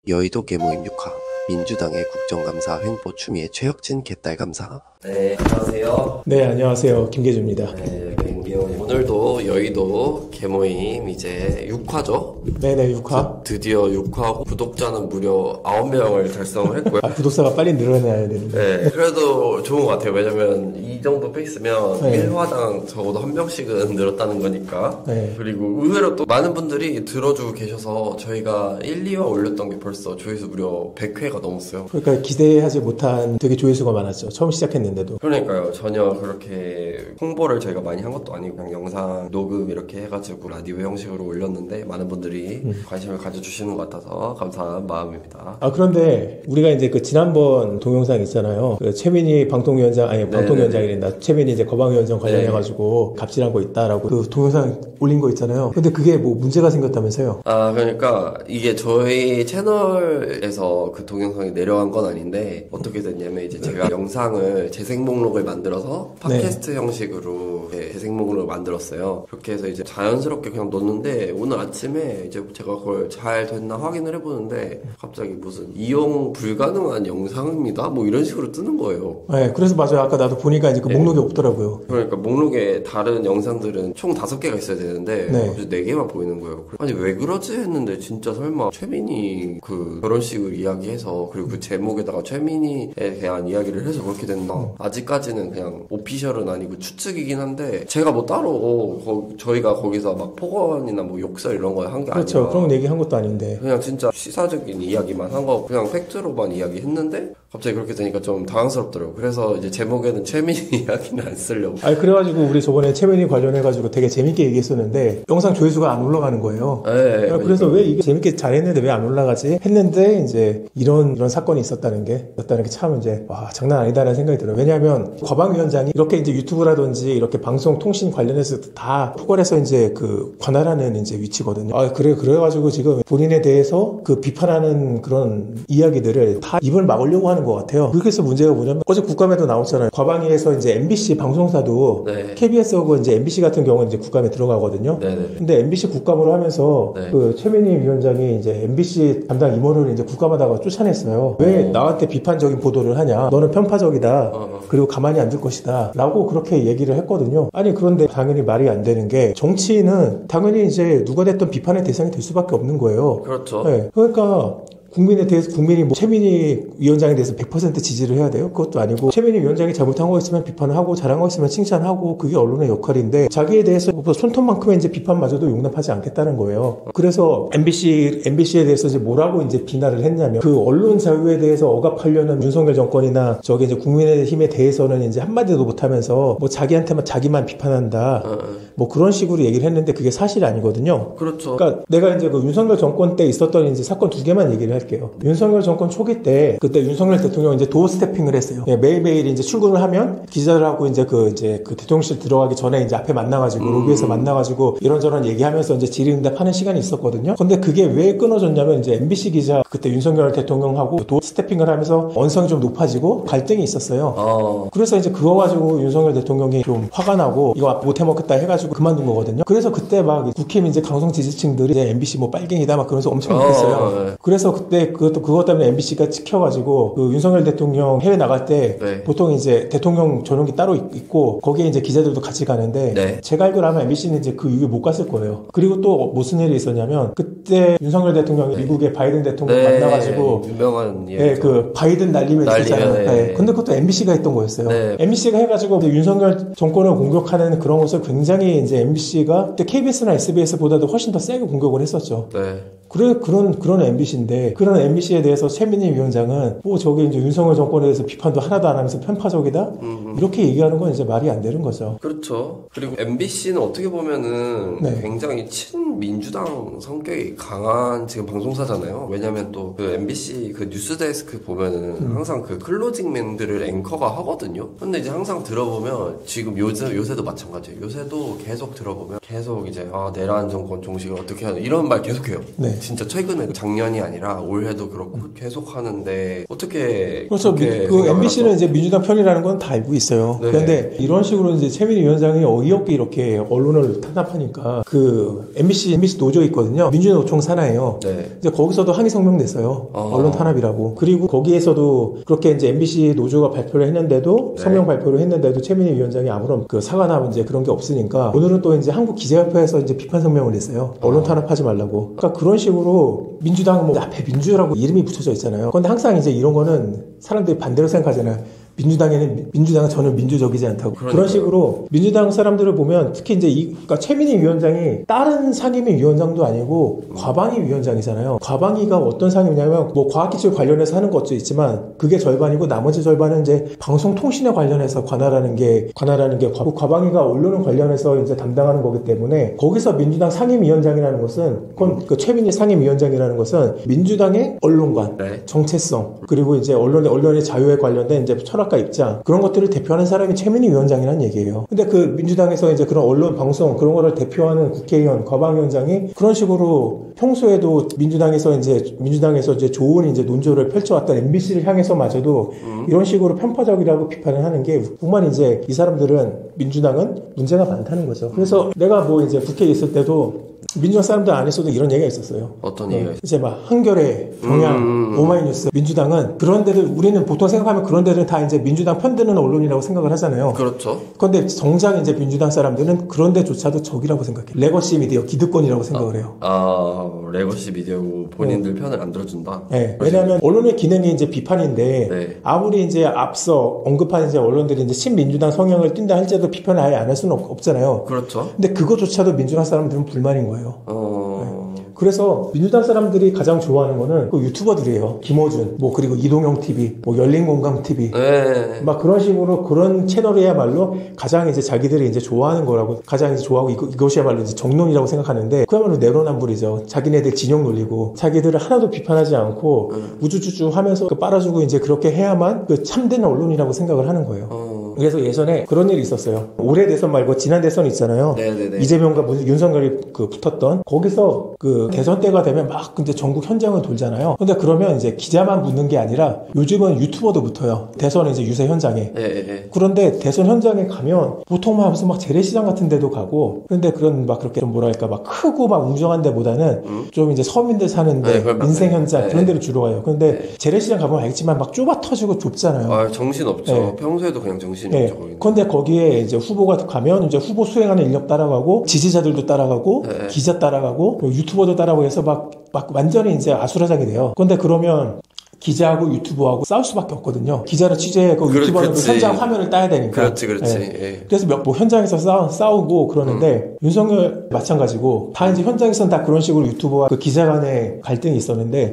여의도 계모임 6화 민주당의 국정감사 횡포 추미애 최혁진 개딸감사. 네, 안녕하세요. 네, 안녕하세요. 김계주입니다. 네, 김기영. 오늘도 여의도 계모임 이제 6화죠? 네네, 6화. 드디어 6화 구독자는 무려 9명을 달성을 했고요. 구독자가 빨리 늘어나야 되는데. 네, 그래도 좋은 것 같아요. 왜냐면 이 정도 페이스면 네. 1화당 적어도 한 명씩은 늘었다는 거니까. 네. 그리고 의외로 또 많은 분들이 들어주고 계셔서 저희가 1, 2화 올렸던 게 벌써 조회수 무려 100회가 넘었어요. 그러니까 기대하지 못한 되게 조회수가 많았죠. 처음 시작했는데도. 그러니까요. 전혀 그렇게 홍보를 저희가 많이 한 것도 아니고 그냥 영상 녹음 이렇게 해가지고 라디오 형식으로 올렸는데 많은 분들이 관심을 가져주시는 것 같아서 감사한 마음입니다. 그런데 우리가 이제 그 지난번 동영상 있잖아요. 그 최민희 방통위원장, 아니 방통위원장이란다. 최민희 이제 거방위원장 관련해가지고 갑질한 거 있다라고 그 동영상 올린 거 있잖아요. 근데 그게 뭐 문제가 생겼다면서요? 그러니까 이게 저희 채널에서 그 동영상이 내려간 건 아닌데 어떻게 됐냐면 이제 제가 영상을 재생 목록을 만들어서 팟캐스트 형식으로 재생 목록을 만들었어요. 그렇게 해서 이제 자연스럽게 그냥 넣었는데 오늘 아침에 이제 제가 그걸 잘 됐나 확인을 해보는데 갑자기 무슨 이용 불가능한 영상입니다? 뭐 이런 식으로 뜨는 거예요. 네, 그래서 맞아요. 아까 나도 보니까 이제 그 목록이 없더라고요. 그러니까 목록에 다른 영상들은 총 5개가 있어야 되는데 4개만 보이는 거예요. 아니 왜 그러지 했는데 진짜 설마 최민희 그 결혼식을 이야기해서 그리고 그 제목에다가 최민희에 대한 이야기를 해서 그렇게 됐나? 아직까지는 그냥 오피셜은 아니고 추측이긴 한데 제가 뭐 따로 저희가 거기서 막 폭언이나 뭐 욕설 이런 거 한 게 그렇죠. 아니라 그런 얘기 한 것도 아닌데 그냥 진짜 시사적인 이야기만 한 거 그냥 팩트로만 이야기했는데 갑자기 그렇게 되니까 좀 당황스럽더라고요. 그래서 이제 제목에는 최민희 이야기는 안 쓰려고. 그래가지고 우리 저번에 최민희 관련해가지고 되게 재밌게 얘기했었는데 영상 조회수가 안 올라가는 거예요. 네, 그래서 왜 이게 재밌게 잘했는데 왜 안 올라가지 했는데 이제 이런 사건이 있었다는 게 참 이제 와 장난 아니다라는 생각이 들어요. 왜냐하면 과방위원장이 이렇게 이제 유튜브라든지 이렇게 방송 통신 관련해서 다 포괄해서 이제 그 관할하는 이제 위치거든요. 그래가지고 지금 본인에 대해서 그 비판하는 그런 이야기들을 다 입을 막으려고 하는 것 같아요. 그래서 문제가 뭐냐면 어제 국감에도 나왔잖아요. 과방위에서 이제 MBC 방송사도 KBS하고 이제 MBC 같은 경우는 이제 국감에 들어가거든요. 근데 MBC 국감으로 하면서 그 최민희 위원장이 이제 MBC 담당 임원을 이제 국감하다가 쫓아냈어요. 왜 나한테 비판적인 보도를 하냐? 너는 편파적이다. 그리고 가만히 안 둘 것이다. 라고 그렇게 얘기를 했거든요. 아니 그런데 당연히 말이 안 되는 게 정치인은 당연히 이제 누가 됐든 비판의 대상이 될 수밖에 없는 거예요. 그렇죠. 네. 그러니까 국민이 뭐 최민희 위원장에 대해서 100% 지지를 해야 돼요? 그것도 아니고 최민희 위원장이 잘못한 거 있으면 비판을 하고 잘한 거 있으면 칭찬하고 그게 언론의 역할인데 자기에 대해서 손톱만큼의 이제 비판마저도 용납하지 않겠다는 거예요. 그래서 MBC에 대해서 이제 뭐라고 이제 비난을 했냐면 그 언론 자유에 대해서 억압하려는 윤석열 정권이나 저기 이제 국민의힘에 대해서는 이제 한마디도 못하면서 뭐 자기만 비판한다. 뭐 그런 식으로 얘기를 했는데 그게 사실이 아니거든요. 그렇죠. 그러니까 내가 이제 그 윤석열 정권 때 있었던 이제 사건 2개만 얘기를 할게요. 윤석열 정권 초기 때 그때 윤석열 대통령이 이제 도어 스태핑을 했어요. 매일매일 이제 출근을 하면 기자들하고 이제 그 대통령실 들어가기 전에 이제 앞에 만나가지고 로비에서 만나가지고 이런저런 얘기하면서 이제 질의응답하는 시간이 있었거든요. 근데 그게 왜 끊어졌냐면 이제 MBC 기자 그때 윤석열 대통령하고 도어 스태핑을 하면서 언성이 좀 높아지고 갈등이 있었어요. 그래서 이제 그거 가지고 윤석열 대통령이 좀 화가 나고 이거 못 해먹겠다 해가지고 그만둔 거거든요. 그래서 그때 막 국힘 이제 강성 지지층들이 이제 MBC 뭐 빨갱이다 막 그러면서 엄청 욕했어요. 그래서 그때 그것 때문에 MBC가 찍혀가지고 그 윤석열 대통령 해외 나갈 때 보통 이제 대통령 전용기 따로 있고 거기에 이제 기자들도 같이 가는데 제가 알기로 아마 MBC는 이제 그 이후에 못 갔을 거예요. 그리고 또 무슨 일이 있었냐면 그때 윤석열 대통령이 미국의 바이든 대통령 만나가지고 유명한 이야기죠. 그 바이든 날리면 진짜요. 근데 그것도 MBC가 했던 거였어요. MBC가 해가지고 윤석열 정권을 공격하는 그런 것을 굉장히 이제 MBC가 그때 KBS나 SBS보다도 훨씬 더 세게 공격을 했었죠. 그런 MBC인데 그런 MBC에 대해서 최민희 위원장은 뭐 저기 이제 윤석열 정권에 대해서 비판도 하나도 안 하면서 편파적이다? 이렇게 얘기하는 건 이제 말이 안 되는 거죠. 그렇죠. 그리고 MBC는 어떻게 보면은 굉장히 친민주당 성격이 강한 지금 방송사잖아요. 왜냐면 또 그 MBC 그 뉴스데스크 보면은 항상 그 클로징맨들을 앵커가 하거든요. 근데 이제 항상 들어보면 지금 요새도 마찬가지예요. 요새도 계속 들어보면 계속 이제 내란 정권 종식을 어떻게 하는 이런 말 계속해요. 진짜 최근에 작년이 아니라 올해도 그렇고 계속 하는데 어떻게 그렇죠. 그 MBC는 이제 민주당 편이라는 건 다 알고 있어요. 네. 그런데 이런 식으로 이제 최민희 위원장이 어이없게 이렇게 언론을 탄압하니까 그 MBC 노조 있거든요. 민주노총 산하예요. 네. 이제 거기서도 항의 성명 냈어요. 언론 탄압이라고. 그리고 거기에서도 그렇게 이제 MBC 노조가 발표를 했는데도 네. 성명 발표를 했는데도 최민희 위원장이 아무런 그 사과나 이제 그런 게 없으니까 오늘은 또 이제 한국기자협회에서 이제 비판 성명을 냈어요. 언론 탄압하지 말라고. 그러니까 그런 식으로 민주당 뭐 앞에 민주라고 이름이 붙여져 있잖아요. 그런데 항상 이제 이런 거는 사람들이 반대로 생각하잖아요. 민주당은 저는 민주적이지 않다고. 그러니까요. 그런 식으로 민주당 사람들을 보면 특히 이제 그러니까 최민희 위원장이 다른 상임위 위원장도 아니고 과방위 위원장이잖아요. 과방위가 어떤 상임이냐면 뭐 과학기술 관련해서 하는 것도 있지만 그게 절반이고 나머지 절반은 이제 방송통신에 관련해서 관할하는 게 과방위가 언론을 관련해서 이제 담당하는 거기 때문에 거기서 민주당 상임위원장이라는 것은 그건 그 최민희 상임위원장이라는 것은 민주당의 언론관, 네. 정체성 그리고 이제 언론의 자유에 관련된 이제 철학과 입장 그런 것들을 대표하는 사람이 최민희 위원장이라는 얘기예요. 근데 그 민주당에서 이제 그런 언론 방송 그런 거를 대표하는 국회의원 과방위원장이 그런 식으로 평소에도 민주당에서 이제 좋은 이제 논조를 펼쳐왔던 MBC를 향해서마저도 이런 식으로 편파적이라고 비판을 하는 게 정말 이제 이 사람들은 민주당은 문제가 많다는 거죠. 그래서 내가 뭐 이제 국회에 있을 때도 민주당 사람들 안에서도 이런 얘기가 있었어요. 어떤 얘기가 있어요? 이제 막 한겨레, 경향, 오마이뉴스, 민주당은 그런 데들 우리는 보통 생각하면 그런 데는 다 이제 민주당 편드는 언론이라고 생각을 하잖아요. 그렇죠. 그런데 정작 이제 민주당 사람들은 그런 데조차도 적이라고 생각해요. 레거시 미디어, 기득권이라고 생각을 해요. 레거시 미디어고 본인들 편을 안 들어준다. 네. 왜냐하면 언론의 기능이 이제 비판인데 네. 아무리 이제 앞서 언급한 이제 언론들이 이제 친민주당 성향을 띈다 할지라도 비판을 아예 안 할 수는 없잖아요. 그렇죠. 근데 그것조차도 민주당 사람들은 불만인 거예요. 그래서 민주당 사람들이 가장 좋아하는 거는 그 유튜버들이에요. 김어준, 뭐 그리고 이동형 TV, 뭐 열린공감 TV, 네. 막 그런 식으로 그런 채널이야말로 가장 이제 자기들이 이제 좋아하는 거라고 가장 이제 좋아하고 이것이야말로 이제 정론이라고 생각하는데 그야말로 내로남불이죠. 자기네들 진영 놀리고 자기들을 하나도 비판하지 않고 우쭈쭈쭈 하면서 빨아주고 이제 그렇게 해야만 그 참된 언론이라고 생각을 하는 거예요. 그래서 예전에 그런 일이 있었어요. 올해 대선 말고 지난 대선 있잖아요. 네네네. 이재명과 윤석열이 그 붙었던 거기서 그 대선 때가 되면 막 근데 전국 현장을 돌잖아요. 근데 그러면 이제 기자만 붙는 게 아니라 요즘은 유튜버도 붙어요. 대선 이제 유세 현장에. 네. 그런데 대선 현장에 가면 보통 막 무슨 막 재래시장 같은 데도 가고 그런데 그런 막 그렇게 좀 뭐랄까 막 크고 막 웅장한 데보다는 좀 이제 서민들 사는데 민생 현장 그런 데로 주로 가요. 그런데 재래시장 가보면 알겠지만 막 좁아 터지고 좁잖아요. 정신 없죠. 네. 평소에도 그냥 정신이 네. 없죠. 그런데 거기에 이제 후보가 가면 이제 후보 수행하는 인력 따라가고 지지자들도 따라가고 기자 따라가고 유튜버도 따라가고 해서 막 완전히 이제 아수라장이 돼요. 그런데 그러면 기자하고 유튜버하고 싸울 수밖에 없거든요. 기자를 취재하고 유튜버는 그 현장 화면을 따야 되니까. 그렇지. 예. 그래서 뭐 현장에서 싸우고 그러는데 윤석열 마찬가지고 다 이제 현장에서는 다 그런 식으로 유튜버와 그 기자 간의 갈등이 있었는데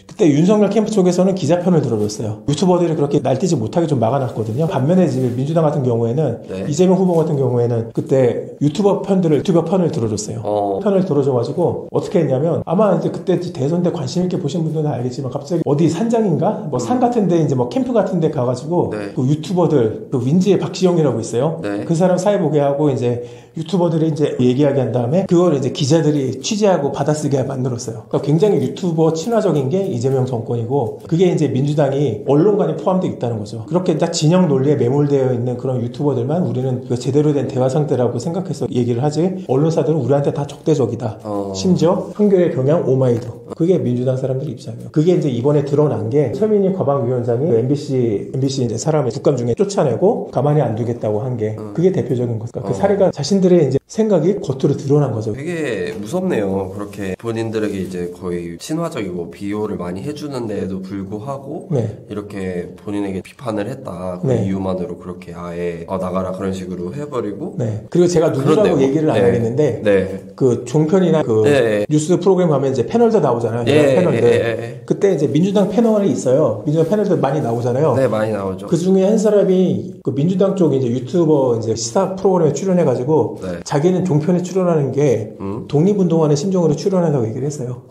그때 윤석열 캠프 쪽에서는 기자 편을 들어줬어요. 유튜버들이 그렇게 날뛰지 못하게 좀 막아놨거든요. 반면에 이제 민주당 같은 경우에는 이재명 후보 같은 경우에는 그때 유튜버 편을 들어줬어요. 편을 들어줘가지고 어떻게 했냐면 아마 이제 그때 대선 때 관심 있게 보신 분들은 알겠지만 갑자기 어디 산장인가 뭐 산 같은데 이제 뭐 캠프 같은데 가가지고 그 유튜버들 그 윈지의 박시영이라고 있어요. 그 사람 사회 보게 하고 이제 유튜버들이 이제 얘기하게 한 다음에 그걸 이제 기자들이 취재하고 받아쓰게 만들었어요. 그러니까 굉장히 유튜버 친화적인 게 이재명 정권이고 그게 이제 민주당이 언론관에 포함되어 있다는 거죠. 그렇게 딱 진영 논리에 매몰되어 있는 그런 유튜버들만 우리는 그 제대로 된 대화 상태라고 생각해서 얘기를 하지 언론사들은 우리한테 다 적대적이다. 심지어 한겨레, 경향, 오마이도 그게 민주당 사람들 입장이에요. 그게 이제 이번에 드러난 게 최민희 과방위원장이 MBC 이제 사람을 국감 중에 쫓아내고 가만히 안 두겠다고 한 게 그게 대표적인 거니까 그 사례가 자신들의 이제 생각이 겉으로 드러난 거죠. 되게 무섭네요. 그렇게 본인들에게 이제 거의 친화적이고 비호를 많이 해주는데도 불구하고 이렇게 본인에게 비판을 했다. 그 이유만으로 그렇게 아예 나가라 그런 식으로 해버리고. 그리고 제가 누구라고 얘기를 안 하겠는데 그 종편이나 그 뉴스 프로그램 가면 이제 패널도 나오잖아요. 패널들. 그때 이제 민주당 패널이 있어요. 민주당 패널들 많이 나오잖아요. 네, 많이 나오죠. 그 중에 한 사람이 그 민주당 쪽 이제 유튜버 이제 시사 프로그램에 출연해가지고 자기는 종편에 출연하는 게 독립운동하는 심정으로 출연한다고 얘기를 했어요.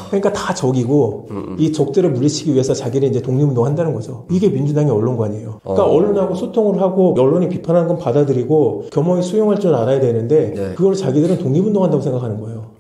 그러니까 다 적이고 이 적들을 물리치기 위해서 자기는 이제 독립운동 한다는 거죠. 이게 민주당의 언론관이에요. 그러니까 언론하고 소통을 하고 언론이 비판하는 건 받아들이고 겸허히 수용할 줄 알아야 되는데 그걸 자기들은 독립운동 한다고 생각하는 거예요.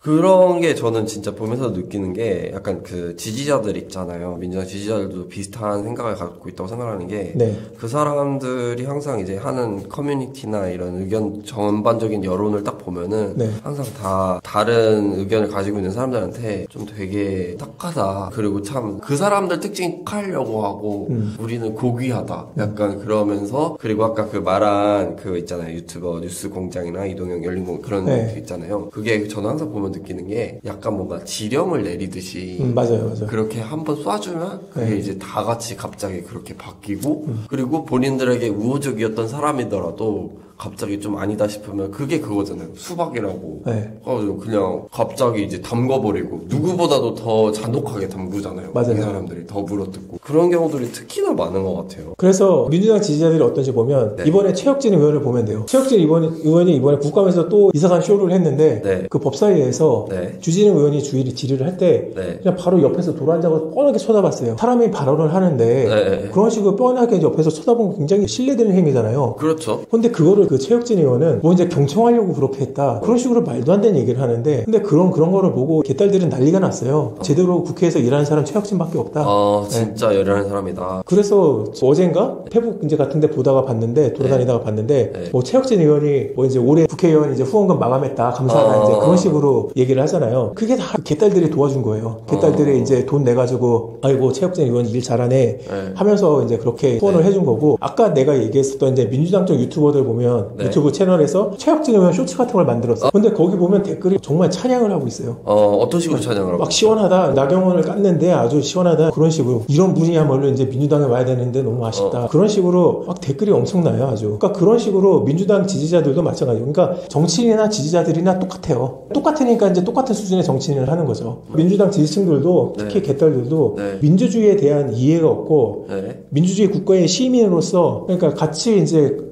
그런 게 저는 진짜 보면서 느끼는 게 약간 그 지지자들 있잖아요. 민주당 지지자들도 비슷한 생각을 갖고 있다고 생각하는 게 네. 그 사람들이 항상 이제 하는 커뮤니티나 이런 의견 전반적인 여론을 딱 보면은 네. 항상 다 다른 의견을 가지고 있는 사람들한테 좀 되게 딱하다. 그리고 참 그 사람들 특징이 하려고 하고 우리는 고귀하다. 약간 그러면서 그리고 아까 그 말한 그 있잖아요. 유튜버 뉴스공장이나 이동형 열린공 그런 네. 게 있잖아요. 그게 저는 항상 보면 느끼는 게 약간 뭔가 지령을 내리듯이 맞아요. 그렇게 한번 쏴주면 그게 네. 이제 다 같이 갑자기 그렇게 바뀌고 그리고 본인들에게 우호적이었던 사람이더라도 갑자기 좀 아니다 싶으면 그게 그거잖아요. 수박이라고. 네. 그냥 갑자기 이제 담궈버리고 누구보다도 더 잔혹하게 담그잖아요. 맞아요. 이 사람들이 더 물어뜯고 그런 경우들이 특히나 많은 것 같아요. 그래서 민주당 지지자들이 어떤지 보면 네. 이번에 최혁진 의원을 보면 돼요. 최혁진 의원이 이번에 국감에서 또 이상한 쇼를 했는데 네. 그 법사위에서 네. 주진우 의원이 질의를 할 때 네. 그냥 바로 옆에서 돌아앉아서 뻔하게 쳐다봤어요. 사람이 발언을 하는데 네. 그런 식으로 뻔하게 옆에서 쳐다보면 굉장히 신뢰되는 행위잖아요. 그렇죠. 근데 그거를 그 최혁진 의원은 뭐 이제 경청하려고 그렇게 했다. 그런 식으로 말도 안 되는 얘기를 하는데 근데 그런 거를 보고 개딸들은 난리가 났어요. 제대로 국회에서 일하는 사람 최혁진밖에 없다. 진짜 열혈한 사람이다. 그래서 어젠가 페북 이제 같은데 보다가 봤는데 돌아다니다가 봤는데 네. 뭐 최혁진 의원이 뭐 이제 올해 국회의원 이제 후원금 마감했다 감사하다 이제 그런 식으로 얘기를 하잖아요. 그게 다 개딸들이 도와준 거예요. 개딸들이 이제 돈 내가지고 아이고 최혁진 의원 일 잘하네 네. 하면서 이제 그렇게 후원을 해준 거고 아까 내가 얘기했었던 이제 민주당 쪽 유튜버들 보면 네. 유튜브 채널에서 최혁진 의원 쇼츠 같은 걸 만들었어. 근데 거기 보면 댓글이 정말 찬양을 하고 있어요. 어떤 식으로 찬양을 하고? 막 시원하다. 나경원을 깠는데 아주 시원하다. 그런 식으로. 이런 분이야말로 이제 민주당에 와야 되는데 너무 아쉽다. 그런 식으로 막 댓글이 엄청나요. 아주. 그러니까 그런 식으로 민주당 지지자들도 마찬가지고. 그러니까 정치인이나 지지자들이나 똑같아요. 똑같으니까 이제 똑같은 수준의 정치인을 하는 거죠. 민주당 지지층들도 특히 개딸들도 네. 민주주의에 대한 이해가 없고 네. 민주주의 국가의 시민으로서 그러니까 같이 이제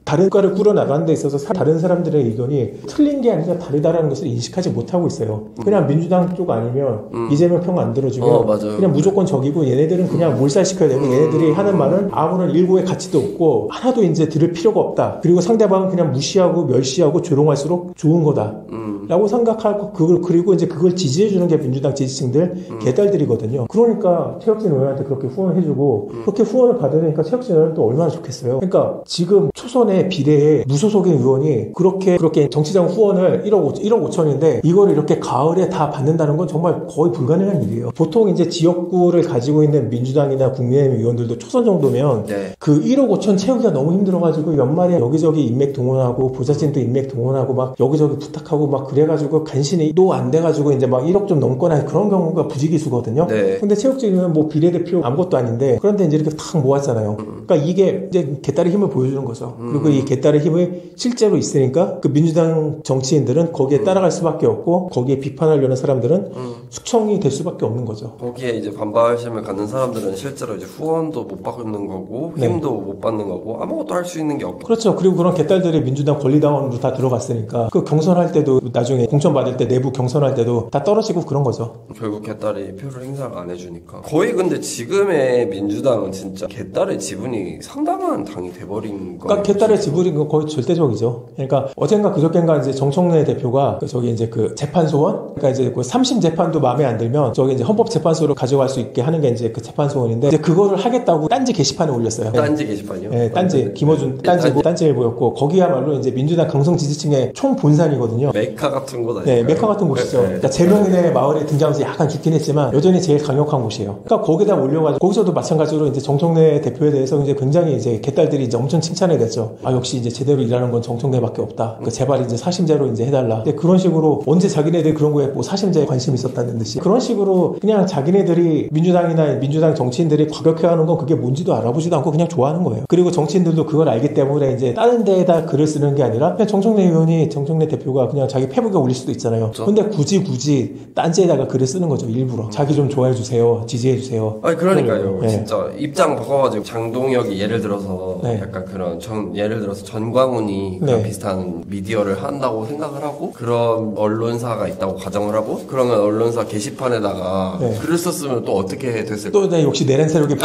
다른 국가를 꾸려나가는 데 있어서 다른 사람들의 의견이 틀린 게 아니라 다르다라는 것을 인식하지 못하고 있어요. 그냥 민주당 쪽 아니면 이재명 평 안 들어주면 맞아요. 그냥 무조건 적이고 얘네들은 그냥 몰살시켜야 되고 얘네들이 하는 말은 아무런 일고의 가치도 없고 하나도 이제 들을 필요가 없다. 그리고 상대방은 그냥 무시하고 멸시하고 조롱할수록 좋은 거다. 라고 생각하고 그리고 이제 그걸 지지해주는 게 민주당 지지층들 개딸들이거든요. 그러니까 최혁진 의원한테 그렇게 후원해주고 그렇게 후원을 받으니까 최혁진 의원은 또 얼마나 좋겠어요. 그러니까 지금 초선의 비례에 무소속인 의원이 그렇게 정치장 후원을 1억 5천인데 이거를 이렇게 가을에 다 받는다는 건 정말 거의 불가능한 일이에요. 보통 이제 지역구를 가지고 있는 민주당이나 국민의힘 의원들도 초선 정도면 네. 그 1억 5천 채우기가 너무 힘들어가지고 연말에 여기저기 인맥 동원하고 보좌진도 인맥 동원하고 막 여기저기 부탁하고 막 그래가지고 간신히 또 안 돼가지고 이제 막 1억 좀 넘거나 그런 경우가 부지기수거든요. 네. 근데 체육진은 뭐 비례대표 아무것도 아닌데 그런데 이제 이렇게 탁 모았잖아요. 그러니까 이게 이제 개딸의 힘을 보여주는 거죠. 그리고 이 개딸의 힘이 실제로 있으니까 그 민주당 정치인들은 거기에 따라갈 수밖에 없고 거기에 비판하려는 사람들은 숙청이 될 수밖에 없는 거죠. 거기에 이제 반발심을 갖는 사람들은 실제로 이제 후원도 못 받는 거고 힘도 못 받는 거고 아무것도 할 수 있는 게 없고. 그렇죠. 그리고 그런 개딸들이 민주당 권리당원으로 다 들어갔으니까 그 경선할 때도 나중에 공천 받을 때 내부 경선할 때도 다 떨어지고 그런 거죠. 결국 개딸이 표를 행사를 안 해주니까. 거의 근데 지금의 민주당은 진짜 개딸의 지분이 상당한 당이 돼버린 거. 그러니까 개딸의 지분인 건 거의 절대적이죠. 그러니까 어젠가 그저께인가 이제 정청래 대표가 저기 이제 그 재판소원, 그러니까 이제 그 3심 재판도 마음에 안 들면 저기 이제 헌법재판소로 가져갈 수 있게 하는 게 이제 그 재판소원인데 이제 그거를 하겠다고 딴지 게시판에 올렸어요. 딴지 게시판이요? 네, 딴지 김어준 딴지고 딴지일보였고 거기야말로 이제 민주당 강성 지지층의 총 본산이거든요. 메카 같은 곳 아니에요? 네, 메카 같은 곳이죠. 네. 그러니까 제명인의 마을에 등장해서 약간 죽긴 했지만 여전히 제일 강력한 곳이에요. 그러니까 거기다 올려가지고 거기서도 마찬가지로 이제 정청래 대표에 대해서 이제 굉장히 이제 개딸들이 이제 엄청 칭찬을 했죠. 아 역시 이제 제대로 일하는 건 정청래밖에 없다. 그러니까 제발 이제 사심제로 이제 해달라. 근데 그런 식으로 언제 자기네들이 그런 거에 뭐 사심제에 관심이 있었다는 듯이 그런 식으로 그냥 자기네들이 민주당이나 민주당 정치인들이 과격해하는 건 그게 뭔지도 알아보지도 않고 그냥 좋아하는 거예요. 그리고 정치인들도 그걸 알기 때문에 이제 다른 데에다 글을 쓰는 게 아니라 그냥 정청래 대표가 그냥 자기 페북에 올릴 수도 있잖아요. 그렇죠. 근데 굳이 딴지에다가 글을 쓰는 거죠. 일부러. 자기 좀 좋아해 주세요. 지지해 주세요. 아니 그러니까요. 네. 진짜 입장 바꿔가지고 장동혁이 예를 들어서 네. 약간 그런 예를 들어서 전광훈이 그런 네. 비슷한 미디어를 한다고 생각을 하고 그런 언론사가 있다고 가정을 하고 그러면 언론사 게시판에다가 네. 글을 썼으면 또 어떻게 됐을까? 또 내 역시 내렌 세력의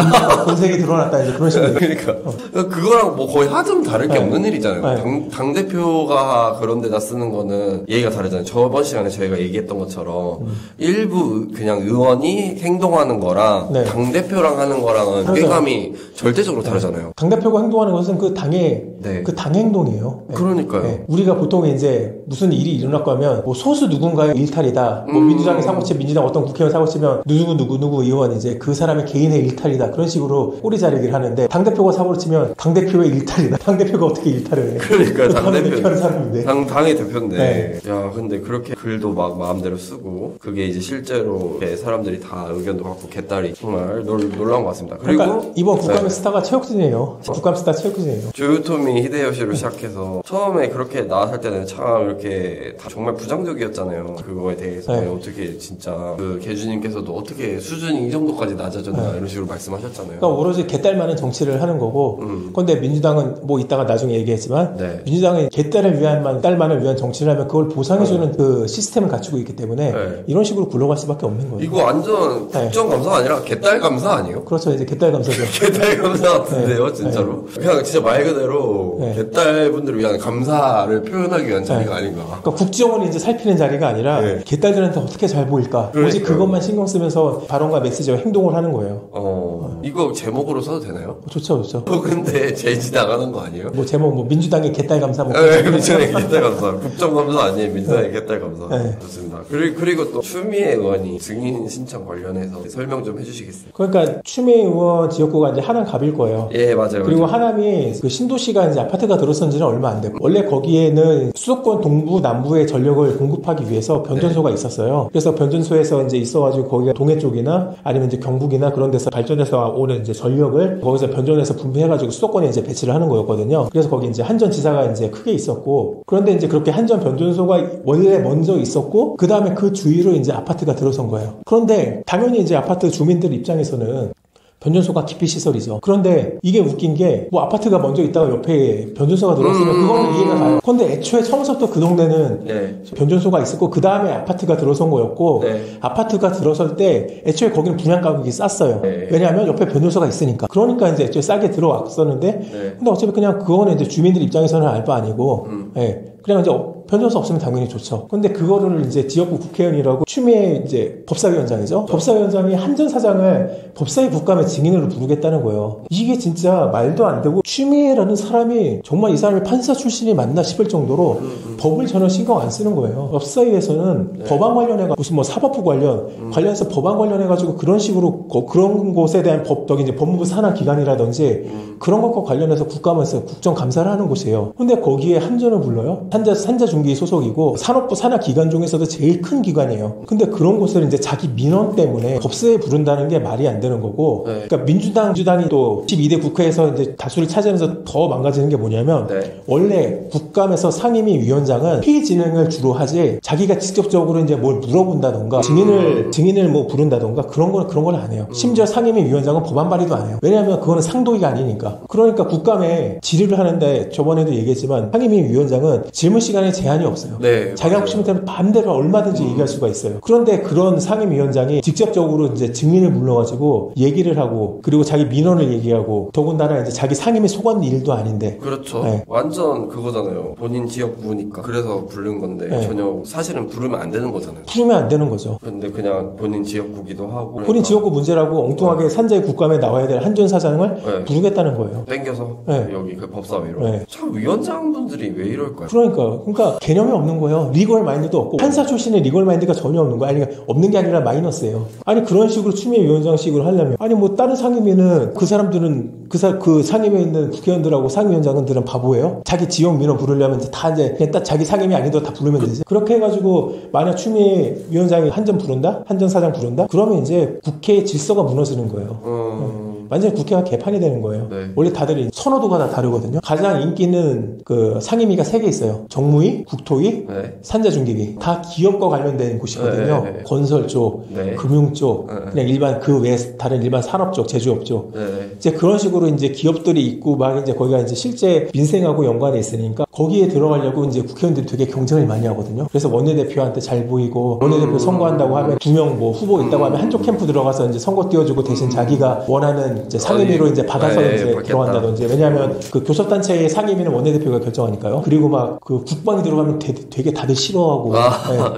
본색이 드러났다 이제 그런 식으로. 그러니까 그거랑 뭐 거의 하등 다를 게 네. 없는 일이잖아요. 네. 당 대표가 그런 데다 쓰는 거는 얘가 얘기가 다르잖아요. 저번 시간에 저희가 얘기했던 것처럼 일부 그냥 의원이 행동하는 거랑 네. 당대표랑 하는 거랑은 그렇죠. 무게감이 절대적으로 다르잖아요. 당대표가 행동하는 것은 그 당의 네. 그 당 행동이에요. 네. 그러니까요. 네. 우리가 보통 이제 무슨 일이 일어났고 하면 뭐 소수 누군가의 일탈이다. 뭐 민주당이 사고치면 민주당 어떤 국회의원 사고치면 누구 의원 이제 그 사람의 개인의 일탈이다. 그런 식으로 꼬리 자르기를 하는데 당대표가 사고를 치면 당대표의 일탈이다. 당대표가 어떻게 일탈을 해? 그러니까 당대표하는 사람인데. 당의 대표인데. 네. 야, 근데 그렇게 글도 막 마음대로 쓰고 그게 이제 실제로 사람들이 다 의견도 갖고 개딸이 정말 놀라운 것 같습니다. 그리고 그러니까 이번 국감의 네. 스타가 최혁진이에요. 국감 스타 최혁진이에요. 조요토미 히데요시로 시작해서 처음에 그렇게 나왔을 때는 참 이렇게 다 정말 부정적이었잖아요. 그거에 대해서 네. 어떻게 진짜 그 개주님께서도 어떻게 수준이 이 정도까지 낮아졌나 이런 식으로 말씀하셨잖아요. 그러니까 오로지 개딸만은 정치를 하는 거고 그런데 민주당은 뭐 이따가 나중에 얘기했지만 네. 민주당은 개딸을 위한 딸만을 위한 정치를 하면 그걸 보상해주는 그 시스템을 갖추고 있기 때문에 네. 이런 식으로 굴러갈 수밖에 없는 거예요. 이거 완전 국정감사가 아니라 개딸 감사 아니에요? 그렇죠. 이제 개딸 감사죠. 개딸 감사 같은데요, 진짜로? 그냥 진짜 말 그대로 네. 개딸 분들을 위한 감사를 표현하기 위한 자리가 아닌가. 그러니까 국정을 이제 살피는 자리가 아니라 네. 개딸들한테 어떻게 잘 보일까. 오직 그것만 신경 쓰면서 발언과 메시지와 행동을 하는 거예요. 이거 제목으로 써도 되나요? 좋죠. 근데 제지 나가는 거 아니에요? 뭐 제목 뭐 민주당의 개딸 감사 뭐 민주당의 개딸 감사. 국정감사 아니에요. 민주당의 개딸 감사. 네. 좋습니다. 그리고 또 추미애 의원이 증인 신청 관련해서 설명 좀 해주시겠어요? 그러니까 추미애 의원 지역구가 이제 하남갑일 거예요. 예, 맞아요. 그리고 맞아요. 하남이 그 신도시가 이제 아파트가 들어선 지는 얼마 안 됐고 원래 거기에는 수도권 동부 남부의 전력을 공급하기 위해서 변전소가 있었어요. 그래서 변전소에서 이제 있어가지고 거기가 동해 쪽이나 아니면 이제 경북이나 그런 데서 발전해서 오는 이제 전력을 거기서 변전해서 분배해가지고 수도권에 이제 배치를 하는 거였거든요. 그래서 거기 이제 한전지사가 이제 크게 있었고 그런데 이제 그렇게 한전 변전소가 원래 먼저 있었고 그 다음에 그 주위로 이제 아파트가 들어선 거예요. 그런데 당연히 이제 아파트 주민들 입장에서는 변전소가 기피 시설이죠. 그런데 이게 웃긴 게 뭐 아파트가 먼저 있다가 옆에 변전소가 들어왔으면 그거는 이해가 가요. 그런데 애초에 처음부터 그 동네는 네. 변전소가 있었고 그 다음에 아파트가 들어선 거였고 네. 아파트가 들어설 때 애초에 거기는 분양 가격이 쌌어요. 네. 왜냐하면 옆에 변전소가 있으니까. 그러니까 이제 애초에 싸게 들어왔었는데 네. 근데 어차피 그냥 그거는 이제 주민들 입장에서는 알 바 아니고 예. 그냥 이제 변전소 없으면 당연히 좋죠. 근데 그거를 이제 지역구 국회의원이라고 추미애 이제 법사위원장이죠. 법사위원장이 한전 사장을 법사위 국감의 증인으로 부르겠다는 거예요. 이게 진짜 말도 안 되고 추미애라는 사람이 정말 이 사람이 판사 출신이 맞나 싶을 정도로 법을 전혀 신경 안 쓰는 거예요. 법사위에서는 법안 관련해가 무슨 뭐 사법부 관련해서 법안 관련해가지고 그런 식으로 그런 곳에 대한 이제 법무부 산하 기관이라든지 그런 것과 관련해서 국감에서 국정감사를 하는 곳이에요. 근데 거기에 한전을 불러요. 산자중기 소속이고 산업부 산하 기관 중에서도 제일 큰 기관이에요. 근데 그런 곳을 이제 자기 민원 때문에 법사에 부른다는 게 말이 안 되는 거고, 네. 그러니까 민주당이 또 12대 국회에서 이제 다수를 차지하면서 더 망가지는 게 뭐냐면 네. 원래 국감에서 상임위 위원장은 회의 진행을 주로 하지 자기가 직접적으로 이제 뭘 물어본다던가 증인을 뭐 부른다던가 그런 걸 안 해요. 심지어 상임위 위원장은 법안 발의도 안 해요. 왜냐하면 그거는 상도위가 아니니까. 그러니까 국감에 질의를 하는데 저번에도 얘기했지만 상임위 위원장은 질문 시간에 제한이 없어요. 네, 자기가 하고 싶은 대로 마음대로 얼마든지 얘기할 수가 있어요. 그런데 그런 상임위원장이 직접적으로 이제 증인을 불러가지고 얘기를 하고 그리고 자기 민원을 얘기하고 더군다나 이제 자기 상임위 속한 일도 아닌데. 그렇죠. 네. 완전 그거잖아요. 본인 지역구니까 그래서 부른 건데 네. 전혀 사실은 부르면 안 되는 거잖아요. 부르면 안 되는 거죠. 근데 그냥 본인 지역구기도 하고 본인 지역구 문제라고 엉뚱하게 산자의 국감에 나와야 될 한전 사장을 네. 부르겠다는 거예요. 땡겨서 네. 여기 그 법사위로 네. 참 위원장분들이 왜 이럴까요? 그러니까 개념이 없는 거예요. 리걸 마인드도 없고 판사 출신의 리걸 마인드가 전혀 없는 거예요. 아니 없는 게 아니라 마이너스예요. 아니 그런 식으로 추미애 위원장식으로 하려면 아니 뭐 다른 상임위는 그 사람들은 그 상임위에 있는 국회의원들하고 상임위원장들은 바보예요. 자기 지역 민원 부르려면 다 이제 그냥 딱 자기 상임위 아니더라도 다 부르면 되지. 그렇게 해가지고 만약 추미애 위원장이 한전 부른다, 한전 사장 부른다, 그러면 이제 국회의 질서가 무너지는 거예요. 완전히 국회가 개판이 되는 거예요. 네. 원래 다들 선호도가 다 다르거든요. 가장 인기 있는 그 상임위가 3개 있어요. 정무위, 국토위, 네. 산자중기위. 다 기업과 관련된 곳이거든요. 네. 건설 쪽, 네. 금융 쪽, 네. 그냥 일반 그 외 다른 일반 산업 쪽, 제조업 쪽. 네. 이제 그런 식으로 이제 기업들이 있고 막 이제 거기가 이제 실제 민생하고 연관이 있으니까 거기에 들어가려고 이제 국회의원들이 되게 경쟁을 많이 하거든요. 그래서 원내대표한테 잘 보이고 원내대표 선거한다고 하면 2명 뭐 후보 있다고 하면 한쪽 캠프 들어가서 이제 선거 띄워주고 대신 자기가 원하는 이제 상임위로 이제 받아서 네, 이제 받겠다. 들어간다든지. 왜냐하면 그 교섭단체의 상임위는 원내대표가 결정하니까요. 그리고 막 그 국방이 들어가면 되게 다들 싫어하고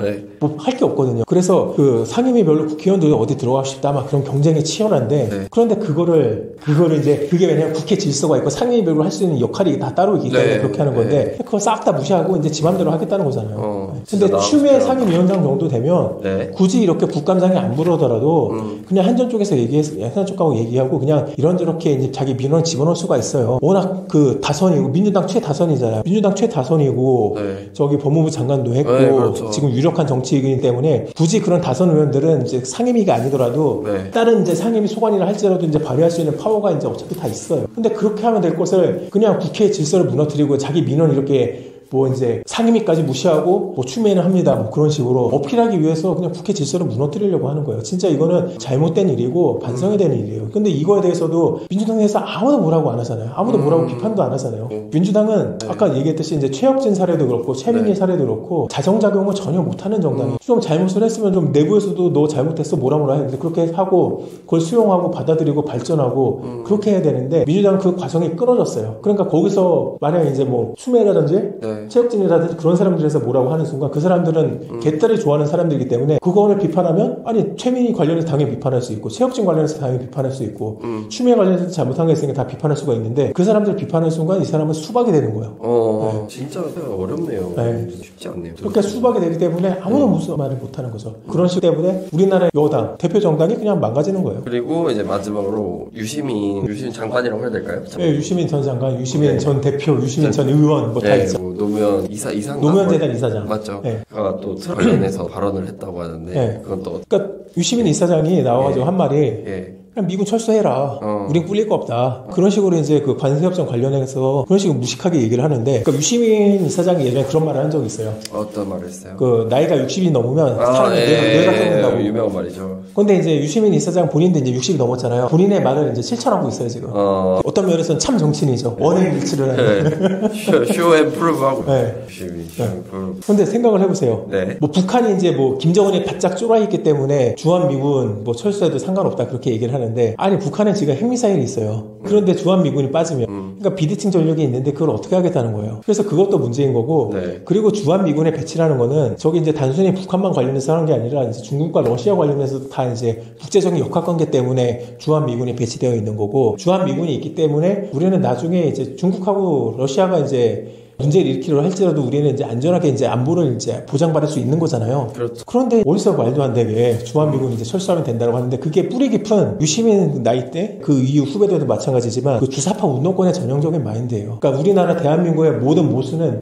네. 뭐 할 게 없거든요. 그래서 그 상임위별로 국회의원들 어디 들어가고 싶다 막 그런 경쟁이 치열한데 네. 그런데 그거를 이제 그게 왜냐면 국회 질서가 있고 상임위별로 할 수 있는 역할이 다 따로 있기 때문에 네. 그렇게 하는 건데 그걸 싹 다 무시하고 이제 지 맘대로 하겠다는 거잖아요. 근데 진짜 추미애 나왔어요. 상임위원장 정도 되면 네. 굳이 이렇게 국감장에 안 부르더라도 그냥 한전 쪽에서 한전 쪽하고 얘기하고 그냥 이런저렇게 이제 자기 민원을 집어넣을 수가 있어요. 워낙 그 다선이고 민주당 최다선이잖아요. 민주당 최다선이고 네. 저기 법무부 장관도 했고 네, 그렇죠. 지금 유력한 정치이기 때문에 굳이 그런 다선 의원들은 이제 상임위가 아니더라도 네. 다른 이제 상임위 소관이라 할지라도 이제 발휘할 수 있는 파워가 이제 어차피 다 있어요. 근데 그렇게 하면 될 것을 그냥 국회의 질서를 무너뜨리고 자기 민원 이렇게 뭐 이제 상임위까지 무시하고 뭐 추미애는 합니다. 뭐 그런 식으로 어필하기 위해서 그냥 국회 질서를 무너뜨리려고 하는 거예요. 진짜 이거는 잘못된 일이고 반성이 되는 일이에요. 근데 이거에 대해서도 민주당에서 아무도 뭐라고 안 하잖아요. 아무도 뭐라고 비판도 안 하잖아요. 민주당은 아까 얘기했듯이 이제 최혁진 사례도 그렇고 최민희 사례도 그렇고 자정작용을 전혀 못하는 정당이 좀 잘못을 했으면 좀 내부에서도 너 잘못했어 뭐라 해. 그렇게 하고 그걸 수용하고 받아들이고 발전하고 그렇게 해야 되는데 민주당은 그 과정이 끊어졌어요. 그러니까 거기서 만약에 이제 뭐 추미애라든지 네. 체육진이라든지 그런 사람들에서 뭐라고 하는 순간 그 사람들은 개딸을 좋아하는 사람들이기 때문에 그거를 비판하면 아니 최민희 관련해서 당연히 비판할 수 있고 체육진 관련해서 당연히 비판할 수 있고 추미애 관련해서 잘못한 게 있으니까 다 비판할 수가 있는데 그 사람들 비판하는 순간 이 사람은 수박이 되는 거예요. 진짜 어렵네요. 네. 쉽지 않네요. 그렇게 수박이 되기 때문에 아무도 무슨 말을 못하는 거죠. 그런 식 때문에 우리나라의 여당 대표 정당이 그냥 망가지는 거예요. 그리고 이제 마지막으로 유시민 장관이라고 해야 될까요? 네, 유시민 전 장관, 유시민 전 대표, 유시민 전 의원 뭐 다 있죠. 뭐 노무현 이상 노무현재단 이사장. 맞죠? 네. 그가 또 트럼프 관련해서 발언을 했다고 하는데 네. 그건 또 그러니까 유시민 이사장이 나와가지고 한 말이 예. 그냥 미군 철수해라. 우린 꿀릴 거 없다. 그런 식으로 이제 그 관세협정 관련해서 그런 식으로 무식하게 얘기를 하는데, 그러니까 유시민 이사장이 예전에 그런 말을 한 적이 있어요. 어떤 말을 했어요? 그 나이가 60이 넘으면 사람이 뇌가 썩는다고. 유명한 말이죠. 근데 이제 유시민 이사장 본인도 이제 60이 넘었잖아요. 본인의 말을 이제 실천하고 있어요 지금. 어떤 면에서는 참 정치인이죠. 원행 일치를 하는. 쇼앤프루브하고. 네. 유시민 쇼앤프루브. 근데 생각을 해보세요. 네. 뭐 북한이 이제 뭐 김정은이 바짝 쫄아있기 때문에 주한미군 뭐 철수해도 상관없다 그렇게 얘기를 하는데 아니 북한에 지금 핵미사일이 있어요. 그런데 주한미군이 빠지면 그러니까 비대칭 전력이 있는데 그걸 어떻게 하겠다는 거예요. 그래서 그것도 문제인 거고 네. 그리고 주한미군에 배치라는 거는 저기 이제 단순히 북한만 관련해서 하는 게 아니라 이제 중국과 러시아 관련해서 다 이제 국제적인 역학관계 때문에 주한미군이 배치되어 있는 거고 주한미군이 있기 때문에 우리는 나중에 이제 중국하고 러시아가 이제 문제를 일으키려 할지라도 우리는 이제 안전하게 이제 안보를 이제 보장받을 수 있는 거잖아요. 그렇죠. 그런데 어디서 말도 안 되게 주한미군이 이제 철수하면 된다고 하는데 그게 뿌리 깊은 유시민 나이 때 그 이후 후배들도 마찬가지지만 그 주사파 운동권의 전형적인 마인드예요. 그러니까 우리나라 대한민국의 모든 모순은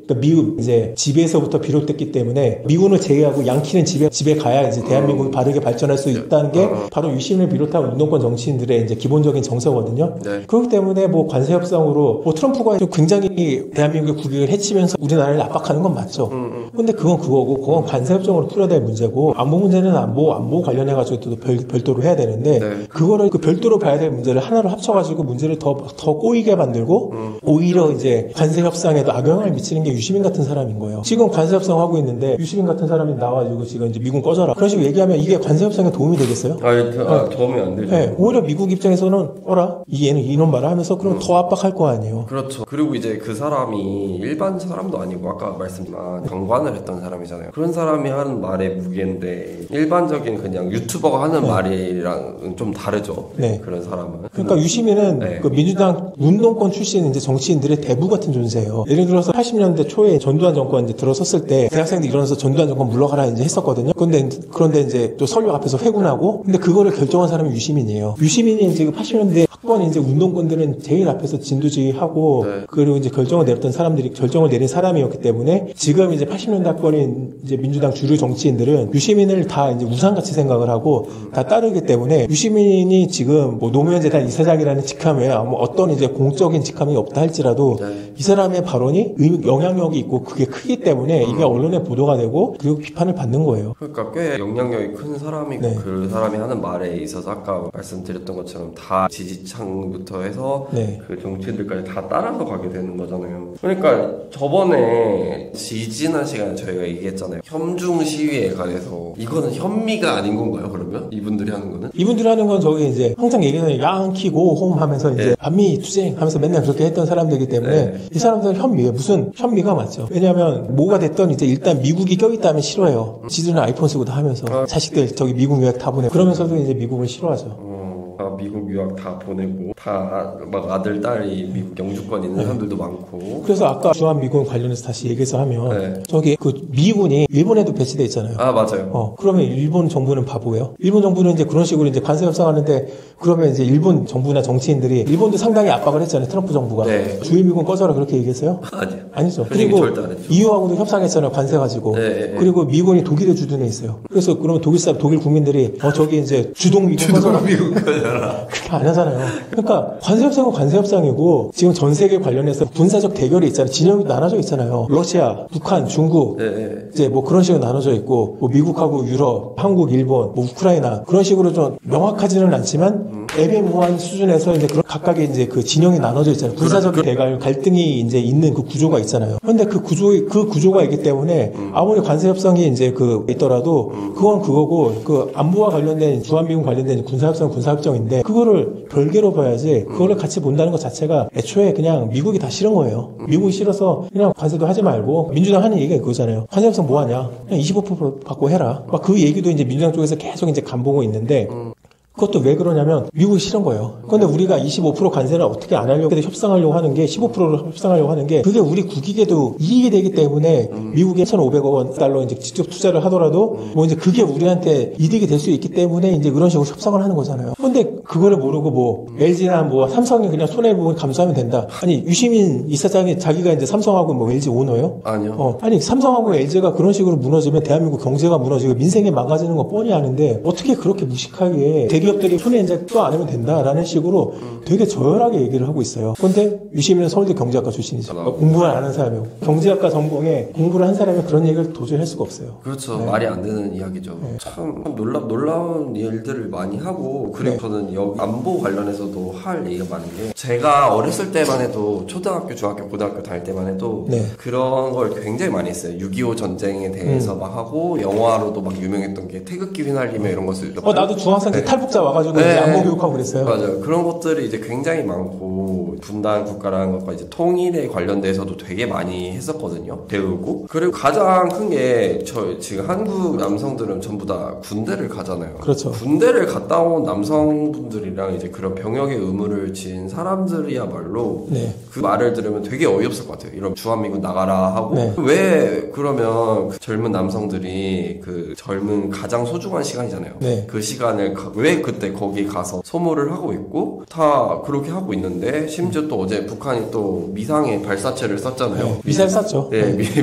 그러니까 미국 이제 지배에서부터 비롯됐기 때문에 미군을 제외하고 양키는 집에 가야 이제 대한민국이 바르게 발전할 수 있다는 게 바로 유시민을 비롯한 운동권 정치인들의 이제 기본적인 정서거든요. 네. 그렇기 때문에 뭐 관세 협상으로 뭐 트럼프가 굉장히 대한민국의 국익을 해치면서 우리나라를 압박하는 건 맞죠. 근데 그건 관세 협정으로 풀어야 될 문제고 안보 문제는 안보 관련해 가지고 또 별도로 해야 되는데 네. 그거를 그 별도로 봐야 될 문제를 하나로 합쳐 가지고 문제를 더 꼬이게 만들고 오히려 이제 관세 협상에도 악영향을 미치는 게 유시민 같은 사람인 거예요. 지금 관세 협상 하고 있는데 유시민 같은 사람이 나와가지고 지금 이제 미군 꺼져라 그런 식으로 얘기하면 이게 관세 협상에 도움이 되겠어요? 도움이 안 되죠. 네, 오히려 미국 입장에서는 얘는 이놈 말을 하면서 그럼 더 압박할 거 아니에요. 그렇죠. 그리고 이제 그 사람이 일반 사람도 아니고 아까 말씀드린 장관을 했던 사람이잖아요. 그런 사람이 하는 말의 무게인데 일반적인 그냥 유튜버가 하는 말이랑 좀 다르죠. 네. 그런 사람은. 그러니까 유시민은 네. 그 민주당 운동권 출신 이제 정치인들의 대부 같은 존재예요. 예를 들어서 80년대 초에 전두환 정권 이제 들어섰을 때 대학생들이 일어나서 전두환 정권 물러가라 이제 했었거든요. 그런데 이제 또 서울역 앞에서 회군하고 근데 그거를 결정한 사람이 유시민이에요. 유시민이 지금 80년대 학번 이제 운동권들은 제일 앞에서 진두지휘하고 네. 그리고 이제 결정을 내린 사람이었기 때문에 지금 이제 80년대 친문연다권인 이제 민주당 주류 정치인들은 유시민을 다 이제 우상같이 생각을 하고 다 따르기 때문에 유시민이 지금 뭐 노무현 재단 이사장이라는 직함에 뭐 어떤 이제 공적인 직함이 없다 할지라도 이 사람의 발언이 영향력이 있고 그게 크기 때문에 이게 언론에 보도가 되고 그리고 비판을 받는 거예요. 그러니까 꽤 영향력이 큰 사람이고 네. 그 사람이 하는 말에 있어서 아까 말씀드렸던 것처럼 다 지지층부터 해서 네. 그 정치인들까지 다 따라서 가게 되는 거잖아요. 그러니까 저번에 지난 시간에 저희가 얘기했잖아요. 협중 시위에 관해서 이거는 현미가 아닌 건가요? 그러면 이분들이 하는 거는? 이분들이 하는 건 저기 이제 항상 얘기하는 양키고 홈 하면서 이제 네. 반미 투쟁 하면서 맨날 그렇게 했던 사람들이기 때문에 네. 이 사람들은 현미예요. 무슨 현미가 맞죠. 왜냐하면 뭐가 됐던 이제 일단 미국이 껴있다면 싫어해요. 지들은 아이폰 쓰고 다 하면서 자식들 저기 미국 유학 다 보내고 그러면서도 이제 미국을 싫어하죠. 다 미국 유학 다 보내고 다 막 아들 딸이 미국 영주권 있는 사람들도 많고. 그래서 아까 주한미군 관련해서 다시 얘기해서 하면 네. 저기 그 미군이 일본에도 배치돼 있잖아요. 아 맞아요. 그러면 일본 정부는 바보예요. 일본 정부는 이제 그런 식으로 이제 관세 협상하는데 그러면 이제 일본 정부나 정치인들이 일본도 상당히 압박을 했잖아요. 트럼프 정부가. 네. 주일미군 꺼져라 그렇게 얘기했어요? 아니요. 아니죠. 그런 얘기 그리고 절대 안 했죠. EU하고도 협상했잖아요. 관세 가지고. 네. 그리고 미군이 독일에 주둔해 있어요. 그래서 그러면 독일 국민들이 저기 이제 주동 미군 꺼져라. 미국 거잖아. 그렇게 안 하잖아요. 그러니까 관세 협상은 관세 협상이고 지금 전 세계 관련해서 군사적 대결이 있잖아요. 진영이 나눠져 있잖아요. 러시아, 북한, 중국 네. 이제 뭐 그런 식으로 나눠져 있고 뭐 미국하고 유럽, 한국, 일본, 뭐 우크라이나 그런 식으로 좀 명확하지는 않지만 애매모호한 수준에서 이제 그런 각각의 이제 그 진영이 나눠져 있잖아요. 군사적 대결 갈등이 이제 있는 그 구조가 있잖아요. 그런데 그 구조가 있기 때문에 아무리 관세 협상이 이제 그 있더라도 그건 그거고 그 안보와 관련된 주한미군 관련된 군사협상은 군사협정인데 그거를 별개로 봐야지 그거를 같이 본다는 것 자체가 애초에 그냥 미국이 다 싫은 거예요. 미국이 싫어서 그냥 관세도 하지 말고 민주당 하는 얘기가 그거잖아요. 관세 협상 뭐 하냐? 그냥 25% 받고 해라. 막 그 얘기도 이제 민주당 쪽에서 계속 이제 간보고 있는데 그것도 왜 그러냐면 미국이 싫은 거예요. 그런데 우리가 25% 관세를 어떻게 안 하려고 협상하려고 하는 게 15%를 협상하려고 하는 게 그게 우리 국익에도 이익이 되기 때문에 미국에 1,500억 원 달러 이제 직접 투자를 하더라도 뭐 이제 그게 우리한테 이득이 될 수 있기 때문에 이제 그런 식으로 협상을 하는 거잖아요. 그런데 그거를 모르고 뭐 LG나 뭐 삼성이 그냥 손해보면 감수하면 된다. 아니 유시민 이사장이 자기가 이제 삼성하고 뭐 LG 오너예요? 아니요. 아니 삼성하고 LG가 그런 식으로 무너지면 대한민국 경제가 무너지고 민생이 망가지는 거 뻔히 아는데 어떻게 그렇게 무식하게 기업들이 손해 이제 또 안 하면 된다라는 식으로 되게 저열하게 얘기를 하고 있어요. 그런데 유시민은 서울대 경제학과 출신이죠. 공부를 안 한 사람이고 경제학과 전공에 공부를 한 사람이 그런 얘기를 도저히 할 수가 없어요. 그렇죠. 말이 안 되는 이야기죠. 참 놀라운 일들을 많이 하고 그리고 저는 여기 안보 관련해서도 할 얘기가 많은 게 제가 어렸을 때만 해도 초등학교, 중학교, 고등학교 다닐 때만 해도 그런 걸 굉장히 많이 했어요. 6.25 전쟁에 대해서 막 하고 영화로도 막 유명했던 게 태극기 휘날리며 이런 것을 나도 중학생 때 탈북자 와가지고 이제 안보 교육하고 그랬어요. 맞아요. 그런 것들이 이제 굉장히 많고 분단 국가라는 것과 이제 통일에 관련돼서도 되게 많이 했었거든요. 배우고 그리고 가장 큰 게 지금 한국 남성들은 전부 다 군대를 가잖아요. 그렇죠. 군대를 갔다 온 남성분들이랑 이제 그런 병역의 의무를 진 사람들이야말로 그 말을 들으면 되게 어이없을 것 같아요. 이런 주한미군 나가라 하고 왜 그러면 그 젊은 남성들이 그 젊은 가장 소중한 시간이잖아요. 그 시간을 왜 그때 거기 가서 소모를 하고 있고 다 그렇게 하고 있는데 심지어 또 어제 북한이 또 미상의 발사체를 썼잖아요. 미사일 쐈죠.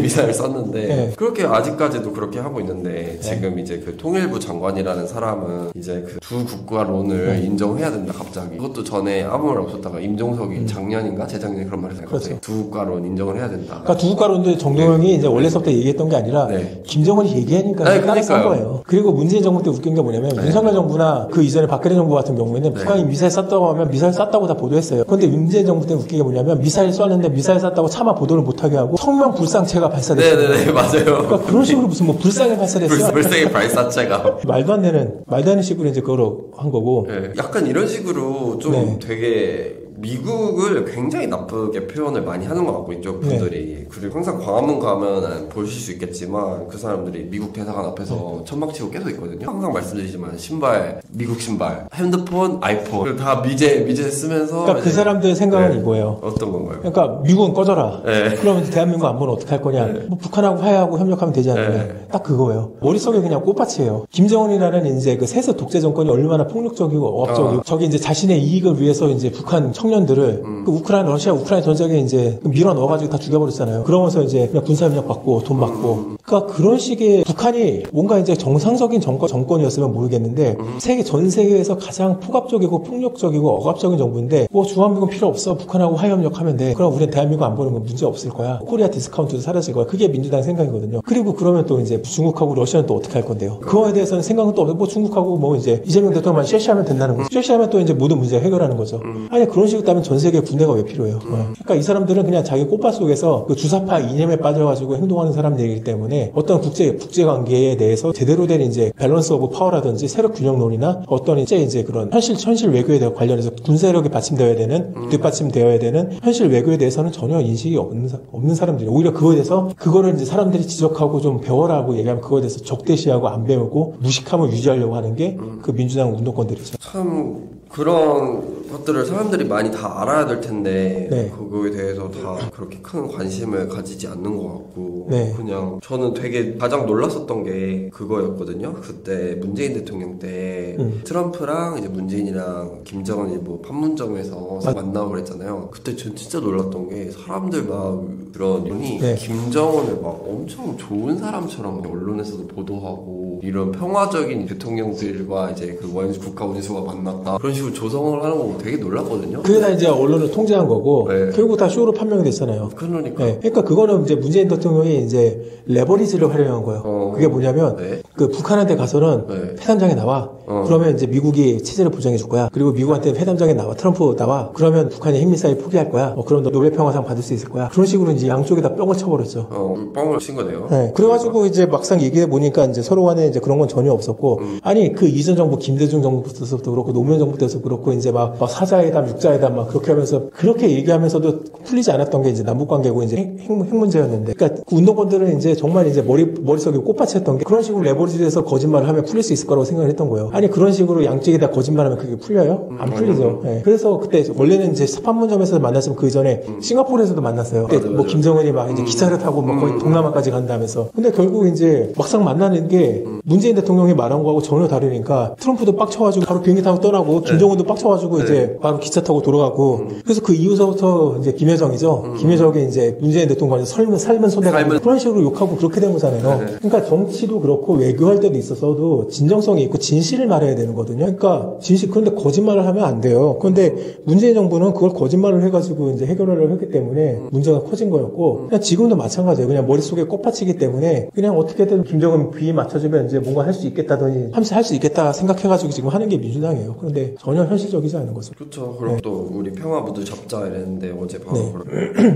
미사일 썼는데 그렇게 아직까지도 그렇게 하고 있는데 지금 이제 그 통일부 장관이라는 사람은 이제 그 두 국가론을 인정해야 된다 갑자기. 그것도 전에 아무 말 없었다가 임종석이 작년인가 재작년에 그런 말을 했어요. 그렇죠. 두 국가론 인정을 해야 된다. 그러니까 두 국가론도 정동영이 이제 원래서부터 얘기했던 게 아니라 김정은이 얘기하니까 따라 쓴 거예요. 그리고 문재인 정부 때 웃긴 게 뭐냐면 윤석열 정부나 그 이전에 박근혜 정부 같은 경우에는 북한이 미사일 쐈다고 하면 미사일 쐈다고 다 보도했어요. 그런데 문재인 정부 때 웃긴 게 뭐냐면 미사일 쐈는데 미사일 쐈다고 차마 보도를 못하게 하고 성명 불상체가 발사됐어요. 네네네 맞아요. 그러니까 그런 식으로 무슨 뭐 불상이 발사됐어요. 불상의 발사체가 말도 안 되는 식으로 이제 그거로 한 거고. 약간 이런 식으로 좀 되게 미국을 굉장히 나쁘게 표현을 많이 하는 것 같고 이쪽 분들이 그리고 항상 광화문 가면 보실 수 있겠지만 그 사람들이 미국 대사관 앞에서 천막치고 계속 있거든요. 항상 말씀드리지만 신발, 미국 신발, 핸드폰, 아이폰 다 미제 쓰면서 그러니까 그 사람들의 생각은 이거예요. 어떤 건가요? 그러니까 미국은 꺼져라. 그러면 대한민국 안보는 어떻게 할 거냐? 뭐 북한하고 화해하고 협력하면 되지 않느냐? 딱 그거예요. 머릿속에 그냥 꽃밭이에요. 김정은이라는 이제 그 세습 독재 정권이 얼마나 폭력적이고 억압적이고 저기 이제 자신의 이익을 위해서 이제 북한 청년들을 그 러시아 우크라이나 전쟁에 이제 밀어 넣어가지고 다 죽여버렸잖아요. 그러면서 이제 그냥 군사협력 받고 돈 받고. 그러니까 그런 식의 북한이 뭔가 이제 정상적인 정권이었으면 모르겠는데 전 세계에서 가장 폭압적이고 폭력적이고 억압적인 정부인데 뭐 주한미군 필요 없어. 북한하고 화해협력하면 돼. 그럼 우리는 대한민국 안 보는 건 문제 없을 거야. 코리아 디스카운트도 사라질 거야. 그게 민주당 생각이거든요. 그리고 그러면 또 이제 중국하고 러시아는 또 어떻게 할 건데요? 그거에 대해서는 생각은 또 없고 뭐 중국하고 뭐 이제 이재명 대통령만 쉐시하면 된다는 거죠. 쉐시하면 또 이제 모든 문제 해결하는 거죠. 아니 그런 식으로 따면 전 세계 군대가 왜 필요해요? 그러니까 이 사람들은 그냥 자기 꽃밭 속에서 그 주사파 이념에 빠져가지고 행동하는 사람들이기 때문에 어떤 국제 관계에 대해서 제대로 된 이제 밸런스 오브 파워라든지 세력 균형론이나 어떤 이제 그런 현실 외교에 대해 관련해서 군사력이 받침되어야 되는 뒷받침되어야 되는 현실 외교에 대해서는 전혀 인식이 없는 사람들이 오히려 그거에 대해서 그거를 이제 사람들이 지적하고 좀 배워라고 얘기하면 그거에 대해서 적대시하고 안 배우고 무식함을 유지하려고 하는 게 그 민주당 운동권들이죠. 참 그런 것들을 사람들이 많이 다 알아야 될 텐데 네. 그거에 대해서 다 그렇게 큰 관심을 가지지 않는 것 같고 네. 그냥 저는 되게 가장 놀랐었던 게 그거였거든요. 그때 문재인 대통령 때 트럼프랑 이제 문재인이랑 김정은이 뭐 판문점에서 만나고 그랬잖아요. 그때 전 진짜 놀랐던 게 사람들 막 그런 분이 네. 김정은을 막 엄청 좋은 사람처럼 언론에서도 보도하고 이런 평화적인 대통령들과 이제 그 국가 원수가 만났다 그런 식으로 조성을 하는 거 되게 놀랐거든요. 그게 다 이제 언론을 통제한 거고 네. 결국 다 쇼로 판명이 됐잖아요. 그러니까. 네. 그러니까 그거는 이제 문재인 대통령이 이제 레버리지를 활용한 거예요. 그게 뭐냐면 네. 그 북한한테 가서는 네. 회담장에 나와. 그러면 이제 미국이 체제를 보장해 줄 거야. 그리고 미국한테 회담장에 나와. 트럼프 나와. 그러면 북한이 핵미사일 포기할 거야. 그럼 너 노벨 평화상 받을 수 있을 거야. 그런 식으로 이제 양쪽에다 뻥을 쳐버렸죠. 뻥을 친 거네요. 네. 그래가지고 이제 막상 얘기해 보니까 이제 서로 간에 이제 그런 건 전혀 없었고, 아니 그 이전 정부 김대중 정부 때서부터 그렇고 노무현 정부 때서 그렇고 이제 막 사자회담, 육자회담 막 그렇게 하면서 그렇게 얘기하면서도 풀리지 않았던 게 이제 남북 관계고 이제 핵 문제였는데, 그러니까 그 운동권들은 이제 정말 이제 머릿속에 꽃밭이었던 게 그런 식으로 레버리지해서 거짓말을 하면 풀릴 수 있을 거라고 생각을 했던 거예요. 아니 그런 식으로 양쪽에다 거짓말하면 그게 풀려요? 안 풀리죠. 네. 그래서 그때 원래는 이제 판문점에서 만났으면 그 전에 싱가포르에서도 만났어요. 그때 뭐 김정은이 막 이제 기차를 타고 막 거의 동남아까지 간다면서. 근데 결국 이제 막상 만나는 게 문재인 대통령이 말한 거하고 전혀 다르니까 트럼프도 빡쳐가지고 바로 비행기 타고 떠나고 김정은도 빡쳐가지고 이제 바로 기차 타고 돌아가고. 그래서 그 이후서부터 이제 김여정이죠. 김여정이 이제 문재인 대통령이 삶은 손해가 그런 식으로 욕하고 그렇게 된 거잖아요. 그러니까 정치도 그렇고 외교할 때도 있어서도 진정성이 있고 진실을 말해야 되는 거거든요. 그러니까 그런데 거짓말을 하면 안 돼요. 그런데 문재인 정부는 그걸 거짓말을 해가지고 이제 해결을 했기 때문에 문제가 커진 거였고, 그냥 지금도 마찬가지예요. 그냥 머릿속에 꽃밭이기 때문에 그냥 어떻게든 김정은 비위 맞춰주면 이제 뭔가 할 수 있겠다더니 할 수 있겠다 생각해가지고 지금 하는 게 민주당이에요. 그런데 전혀 현실적이지 않은 거죠. 그렇죠. 그리고 또 우리 평화 모두 잡자 이랬는데 어제 바로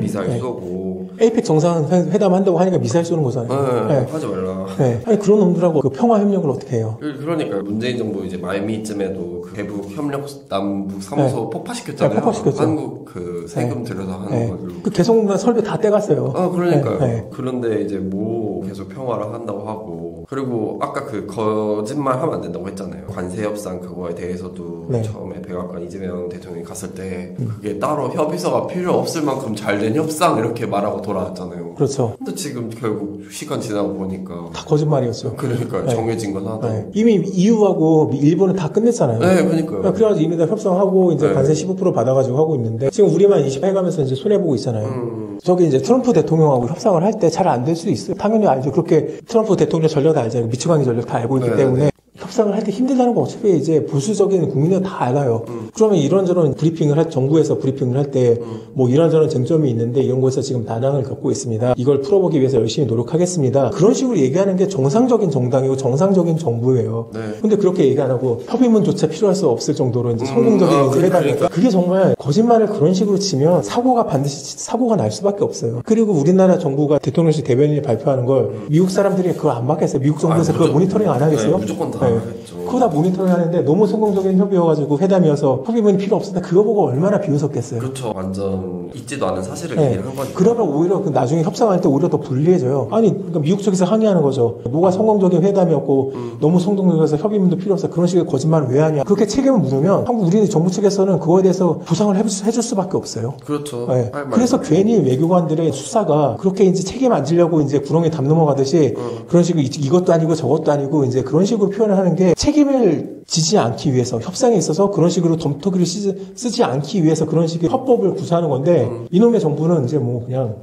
미사일 쏘고 에이펙 정상회담 한다고 하니까 미사일 쏘는 거잖아요. 네. 하지 말라. 네. 아니 그런 놈들하고 그 평화 협력을 어떻게 해요? 그러니까 문재인 정부 이제 말미쯤에도 그 대북 협력 남북 사무소 폭파시켰잖아요. 네, 폭파시켰죠. 한국 그 세금 들여서 하는 걸로. 그 개성공단 설비 다 떼갔어요. 그러니까요. 그런데 이제 뭐 계속 평화를 한다고 하고, 그리고 아까 그 거짓말 하면 안 된다고 했잖아요. 관세 협상 그거에 대해서도 처음에 백악관 이재명 대통령이 갔을 때 그게 따로 협의서가 필요 없을 만큼 잘된 협상 이렇게 말하고 돌아왔잖아요. 그렇죠. 근데 지금 결국 시간 지나고 보니까 다 거짓말이었죠. 그러니까 정해진 건 하나도. 이미 EU하고 일본은 다 끝냈잖아요. 네, 그러니까요. 그래가지고 이미 다 협상하고 이제 관세 15% 받아가지고 하고 있는데 지금 우리만 20 해가면서 이제 손해보고 있잖아요. 저기 이제 트럼프 대통령하고 협상을 할 때 잘 안 될 수 있어요. 당연히 알죠. 그렇게 트럼프 대통령 전략 다 알잖아요. 미치광이 전략 다 알고 있기 때문에. 협상을 할 때 힘들다는 거 어차피 이제 보수적인 국민은 다 알아요. 그러면 이런저런 정부에서 브리핑을 할 때 뭐 이런저런 쟁점이 있는데 이런 곳에서 지금 난항을 겪고 있습니다. 이걸 풀어보기 위해서 열심히 노력하겠습니다. 그런 식으로 얘기하는 게 정상적인 정당이고 정상적인 정부예요. 근데 그렇게 얘기 안 하고 협의문조차 필요할 수 없을 정도로 이제 성공적인 회담이니까 그게 정말 거짓말을 그런 식으로 치면 사고가 날 수밖에 없어요. 그리고 우리나라 정부가 대통령실 대변인이 발표하는 걸 미국 사람들이 그걸 안 받겠어요. 미국 정부에서 그걸 모니터링 안 하겠어요? 무조건 다 하겠죠. 그거 다 모니터링 하는데 너무 성공적인 협의여가지고 회담이어서 협의문이 필요 없었다. 그거 보고 얼마나 비웃었겠어요. 그렇죠. 완전 있지도 않은 사실을 얘기를 한 거니까. 그러면 오히려 나중에 협상할 때 오히려 더 불리해져요. 아니 그러니까 미국 쪽에서 항의하는 거죠. 뭐가 성공적인 회담이었고 너무 성공적이어서 협의문도 필요 없어. 그런 식의 거짓말을 왜 하냐. 그렇게 책임을 물으면 우리 정부 측에서는 그거에 대해서 보상을 해줄 수밖에 없어요. 그렇죠. 그래서 괜히 외교관들의 수사가 그렇게 이제 책임 안 지려고 이제 구렁에 담 넘어가듯이 그런 식으로 이것도 아니고 저것도 아니고 이제 그런 식으로 표현을 하는 하는 게 책임을 지지 않기 위해서 협상에 있어서 그런 식으로 덤터기를 쓰지 않기 위해서 그런 식의 화법을 구사하는 건데 이놈의 정부는 이제 뭐 그냥